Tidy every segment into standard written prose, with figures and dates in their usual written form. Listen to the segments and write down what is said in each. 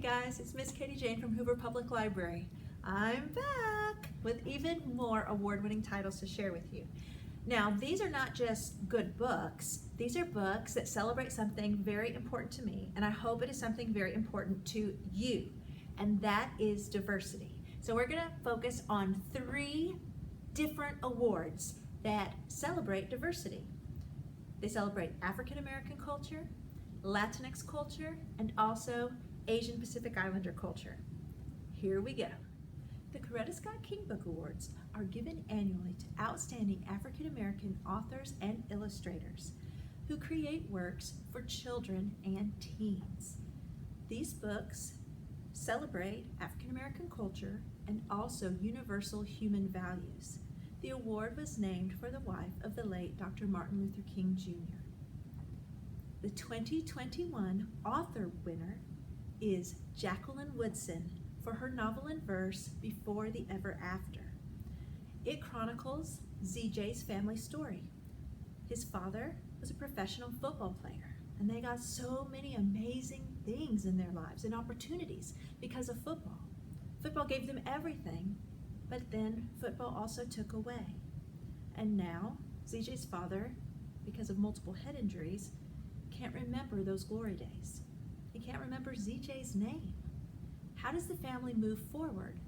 guys, it's Miss Katie Jane from Hoover Public Library. I'm back with even more award-winning titles to share with you. Now, these are not just good books. These are books that celebrate something very important to me, and I hope it is something very important to you, and that is diversity. So we're going to focus on 3 different awards that celebrate diversity. They celebrate African American culture, Latinx culture, and also Asian Pacific Islander culture. Here we go. The Coretta Scott King Book Awards are given annually to outstanding African American authors and illustrators who create works for children and teens. These books celebrate African American culture and also universal human values. The award was named for the wife of the late Dr. Martin Luther King Jr. The 2021 author winner is Jacqueline Woodson for her novel and verse Before the Ever After. It chronicles ZJ's family story. His father was a professional football player, and they got so many amazing things in their lives and opportunities because of football. Football gave them everything, but then football also took away. And now ZJ's father, because of multiple head injuries, can't remember those glory days. He can't remember ZJ's name. How does the family move forward?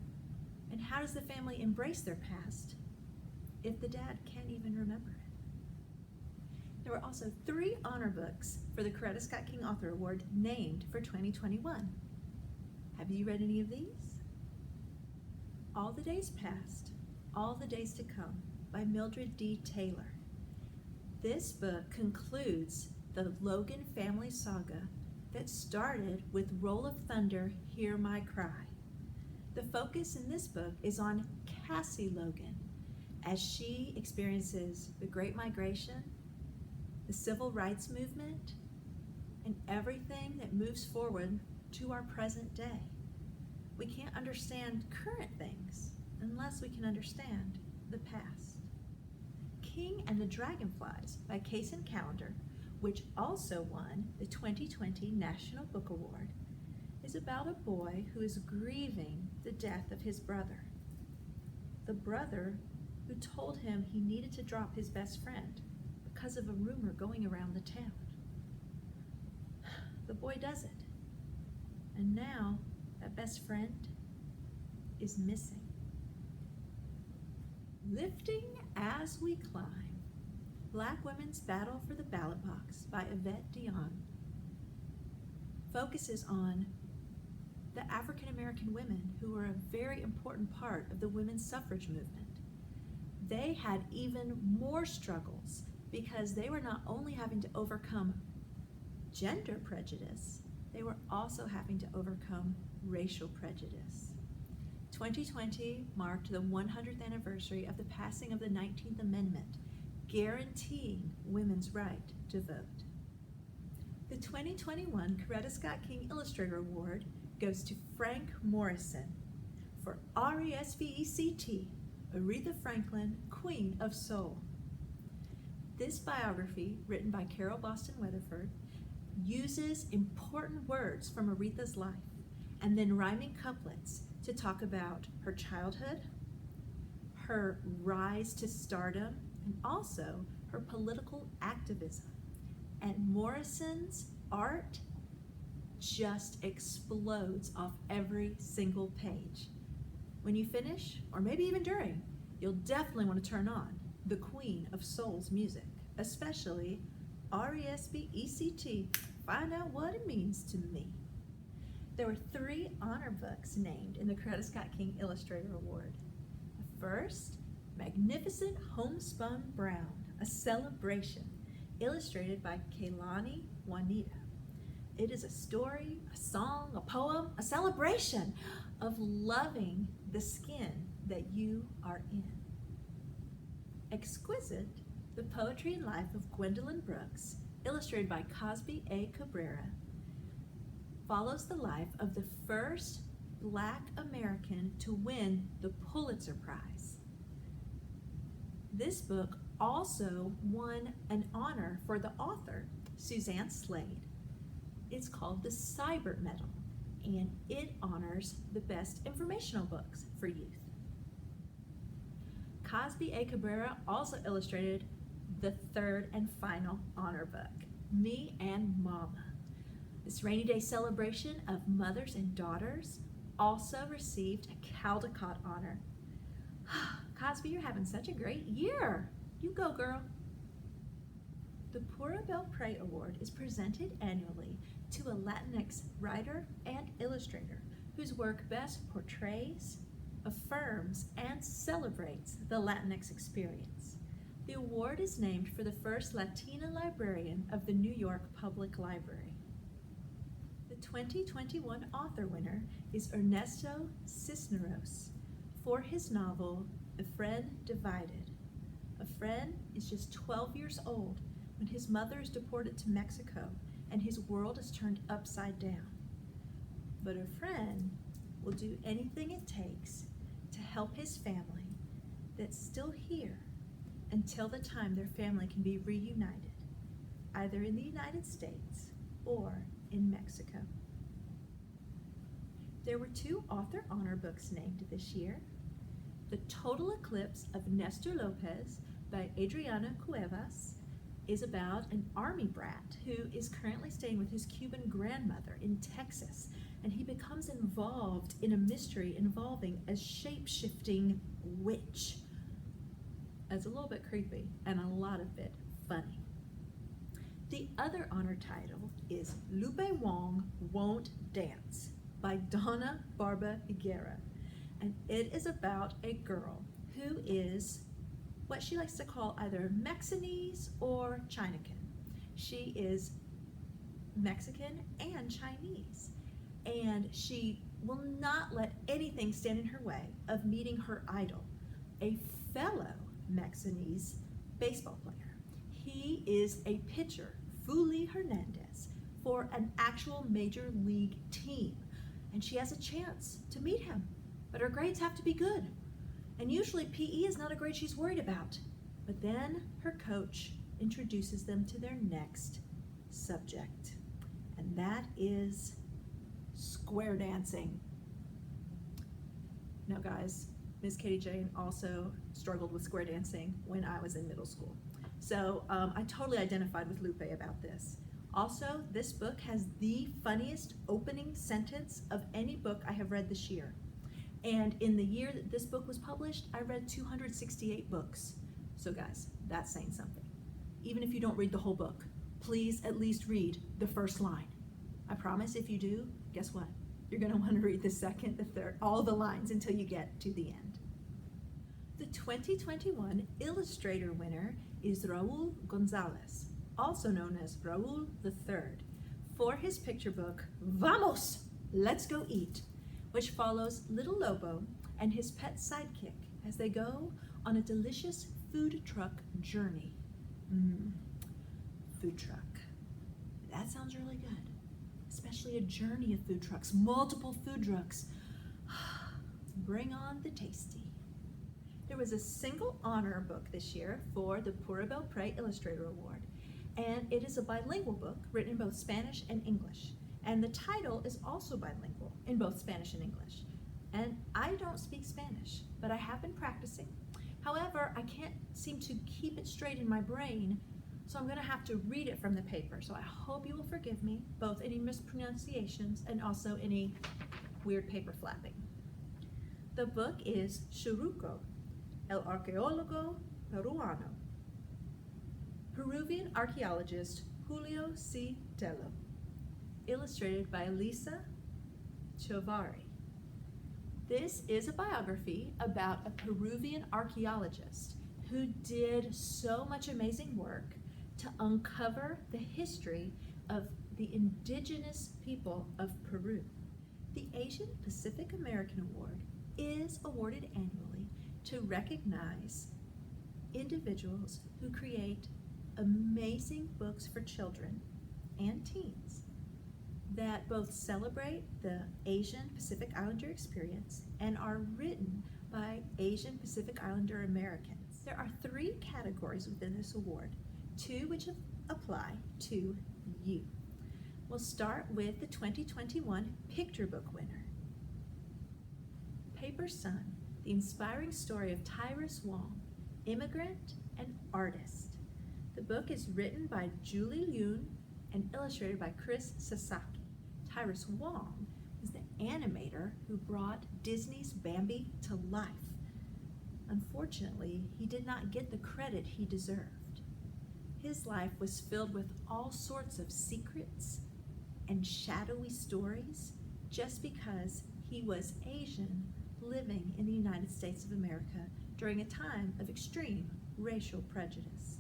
And how does the family embrace their past if the dad can't even remember it? There were also 3 honor books for the Coretta Scott King Author Award named for 2021. Have you read any of these? All the Days Past, All the Days to Come by Mildred D. Taylor. This book concludes the Logan family saga that started with Roll of Thunder, Hear My Cry. The focus in this book is on Cassie Logan as she experiences the Great Migration, the Civil Rights Movement, and everything that moves forward to our present day. We can't understand current things unless we can understand the past. King and the Dragonflies by KACEN Calendar, which also won the 2020 National Book Award, is about a boy who is grieving the death of his brother. The brother who told him he needed to drop his best friend because of a rumor going around the town. The boy does it, and now that best friend is missing. Lifting as We Climb, Black Women's Battle for the Ballot Box by Yvette Dion focuses on the African American women who were a very important part of the women's suffrage movement. They had even more struggles because they were not only having to overcome gender prejudice, they were also having to overcome racial prejudice. 2020 marked the 100th anniversary of the passing of the 19th Amendment, guaranteeing women's right to vote. The 2021 Coretta Scott King Illustrator Award goes to Frank Morrison for RESVECT, Aretha Franklin, Queen of Soul. This biography, written by Carol Boston Weatherford, uses important words from Aretha's life and then rhyming couplets to talk about her childhood, her rise to stardom, and also her political activism. And Morrison's art just explodes off every single page. When you finish, or maybe even during, you'll definitely want to turn on the Queen of Soul's music, especially RESPECT, find out what it means to me. There were 3 honor books named in the Coretta Scott King Illustrator Award. The first, Magnificent Homespun Brown, a celebration, illustrated by Kaylani Juanita. It is a story, a song, a poem, a celebration of loving the skin that you are in. Exquisite, The Poetry and Life of Gwendolyn Brooks, illustrated by Cosby A. Cabrera, follows the life of the first Black American to win the Pulitzer Prize. This book also won an honor for the author, Suzanne Slade. It's called the Seibert Medal, and it honors the best informational books for youth. Cosby A. Cabrera also illustrated the third and final honor book, Me and Mama. This rainy day celebration of mothers and daughters also received a Caldecott honor. Cosby, you're having such a great year. You go, girl. The Pura Belpre Award is presented annually to a Latinx writer and illustrator whose work best portrays, affirms, and celebrates the Latinx experience. The award is named for the first Latina librarian of the New York Public Library. The 2021 author winner is Ernesto Cisneros for his novel, EFRÉN Divided. EFRÉN is just 12 years old when his mother is deported to Mexico and his world is turned upside down. But EFRÉN will do anything it takes to help his family that's still here until the time their family can be reunited, either in the United States or in Mexico. There were 2 author honor books named this year. The Total Eclipse of Nestor Lopez by Adriana Cuevas is about an army brat who is currently staying with his Cuban grandmother in Texas, and he becomes involved in a mystery involving a shape-shifting witch. It's a little bit creepy and a lot of it funny. The other honor title is Lupe Wong Won't Dance by Donna Barba Higuera, and it is about a girl who is what she likes to call either Mexinese or Chinacan. She is Mexican and Chinese, and she will not let anything stand in her way of meeting her idol, a fellow Mexinese baseball player. He is a pitcher, Fuli Hernandez, for an actual major league team, and she has a chance to meet him, but her grades have to be good. And usually PE is not a grade she's worried about. But then her coach introduces them to their next subject, and that is square dancing. Now guys, Miss Katie Jane also struggled with square dancing when I was in middle school. So I totally identified with Lupe about this. Also, this book has the funniest opening sentence of any book I have read this year. And in the year that this book was published, I read 268 books. So guys, that's saying something. Even if you don't read the whole book, please at least read the first line. I promise if you do, guess what? You're gonna wanna read the second, the third, all the lines until you get to the end. The 2021 Illustrator winner is Raul Gonzalez, also known as Raul III, for his picture book, Vamos, Let's Go Eat, which follows Little Lobo and his pet sidekick as they go on a delicious food truck journey. Food truck. That sounds really good, especially a journey of food trucks, multiple food trucks. Bring on the tasty. There was a single honor book this year for the Pura Belpre Illustrator Award, and it is a bilingual book written in both Spanish and English. And the title is also bilingual in both Spanish and English. And I don't speak Spanish, but I have been practicing. However, I can't seem to keep it straight in my brain, so I'm gonna have to read it from the paper. So I hope you will forgive me, both any mispronunciations and also any weird paper flapping. The book is SHARUKO, El Arqueólogo Peruano. Peruvian archaeologist Julio C. Tello. Illustrated by Lisa Chovari. This is a biography about a Peruvian archaeologist who did so much amazing work to uncover the history of the indigenous people of Peru. The Asian Pacific American Award is awarded annually to recognize individuals who create amazing books for children and teens that both celebrate the Asian Pacific Islander experience and are written by Asian Pacific Islander Americans. There are 3 categories within this award, 2 which apply to you. We'll start with the 2021 picture book winner. Paper Sun, the inspiring story of Tyrus Wong, immigrant and artist. The book is written by Julie Yoon and illustrated by Chris Sasaki. Tyrus Wong is the animator who brought Disney's Bambi to life. Unfortunately, he did not get the credit he deserved. His life was filled with all sorts of secrets and shadowy stories just because he was Asian living in the United States of America during a time of extreme racial prejudice.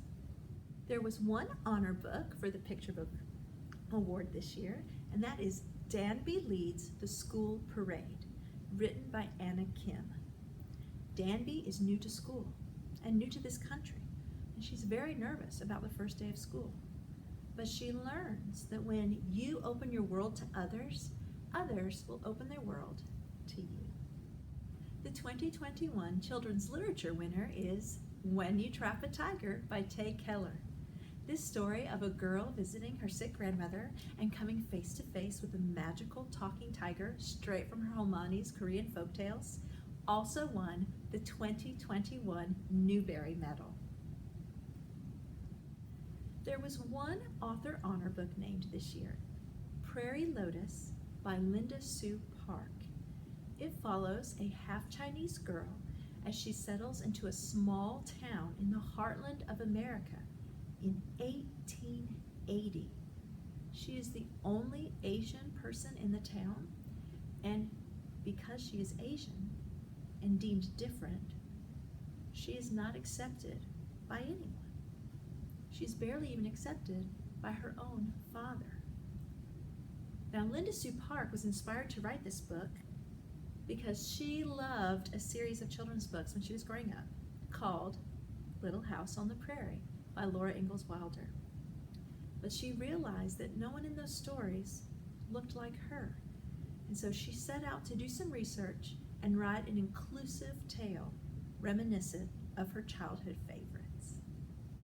There was one honor book for the Picture Book Award this year, and that is Danby Leads the School Parade, written by Anna Kim. Danby is new to school and new to this country, and she's very nervous about the first day of school. But she learns that when you open your world to others, others will open their world to you. The 2021 Children's Literature winner is When You Trap a Tiger by Tay Keller. This story of a girl visiting her sick grandmother and coming face to face with a magical talking tiger straight from her Homani's Korean folktales also won the 2021 Newbery Medal. There was one author honor book named this year, Prairie Lotus by Linda Sue Park. It follows a half-Chinese girl as she settles into a small town in the heartland of America in 1880. She is the only Asian person in the town, and because she is Asian and deemed different, she is not accepted by anyone. She's barely even accepted by her own father. Now, Linda Sue Park was inspired to write this book because she loved a series of children's books when she was growing up called Little House on the Prairie by Laura Ingalls Wilder. But she realized that no one in those stories looked like her. And so she set out to do some research and write an inclusive tale reminiscent of her childhood favorites.